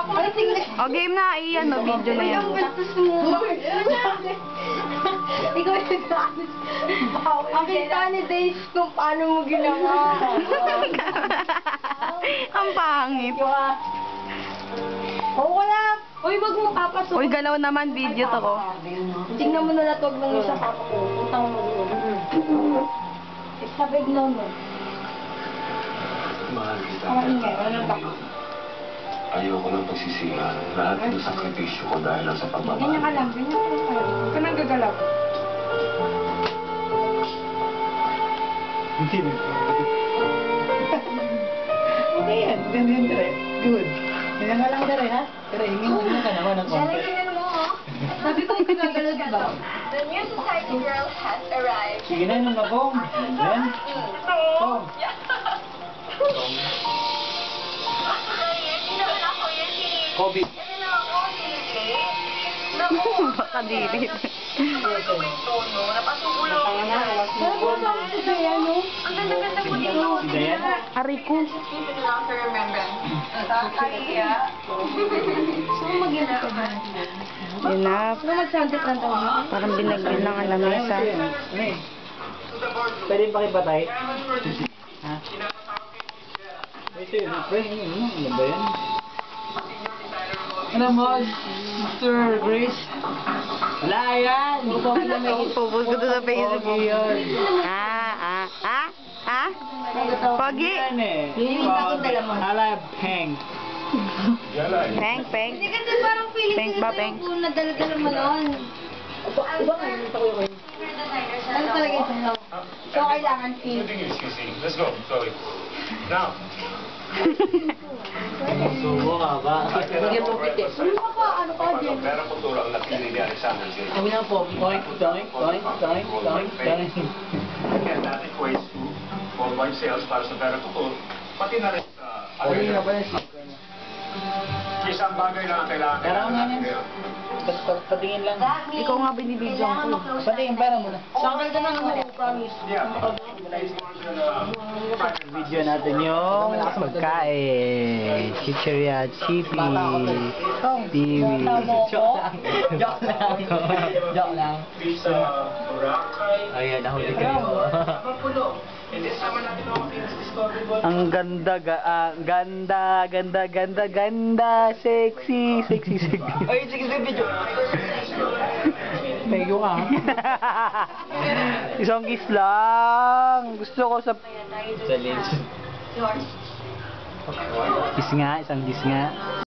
O, game na. Iyan, no, video na yan. Ikaw yung ang kita ni Days kung paano mo ginawa. Ang pangit. Oo wala. Uy, wag mo papasok. Uy, galaw naman. Video to ko. Tingnan mo na lang, wag mong isa papa ko. Utang mo. Sabig na mo. Mahal kita. Ang ingay, wala nang baka. Ayoko ng pagsisihan. Lahat ng sakripisyo ko dahil lang sa Ganyan pagmamahal. ka lang, ganyan ka lang. Huwag ka nang gagalaw. Hindi na. Okay yan. Ganyan ka rin. Good. Ganyan ka lang ka rin, ha? Pero hingin ka naman ng konti. Lalagyan mo, oh. Sabi ko hindi gagalaw, diba? The new society girl has arrived. Sige na, nung nabong. Yan. Tom. Hindi naman ako yan, Kobe. Ano na ako, Naku, Baka dili. gawin tono, napasugulo ako yan. Sabi ko sa akin si ano? Ang ganda-ganda mo dito. Si Dayan. Ariku. Just keep it lang for remembrance. Kaya, Gusto mo mag-iinit ka ba? Enough. Gusto mo mag-sunset lang tayo? Parang binagbil ng alamesa. Ano eh? Pwede pakipatay? Ha? Ito yun, friend. Ano ba yan? Ano mo, Mr. Grace? Wala yan! Pupus ko to sa Facebook. Pogi. Yan eh. Yung takot dala mo. Hala, Peng. Peng, peng. Hindi kasi parang feeling Peng ba, peng? kung nadala-dala mo noon. Ano talaga yung sa'yo? So, kailangan feel. Let's go, Chloe. Now. Subo ka ba? Ano ka pa? Ano ka, Jen? Pero kultura ang napili ni Alexander J. Kami na po. Toink, toink, toink, toink, toink, toink. Again, that equates to worldwide sales para sa Vera Couture, pati na rin sa Ay, nga pala si... isang bagay lang ang kailangan Kailangan natin namin. ngayon. Patingin lang. Ikaw nga binibidyoan ko. Patingin, pera muna. Sakal ka na naman, promise. Yeah. It's more than Video natin yung pagkain. Chicheria, chippy, tiwi. Joke lang. Joke lang. Joke lang. Pizza, Boracay. Ayan, nahuli kayo. Mapulo. Hindi sama natin ako Discovery Ball. Ang ganda, ganda, sexy. Ay, sige, video. Medyo ka. Isang kiss lang. Gusto ko sa... Sa lips. yours. Kiss nga, isang kiss nga.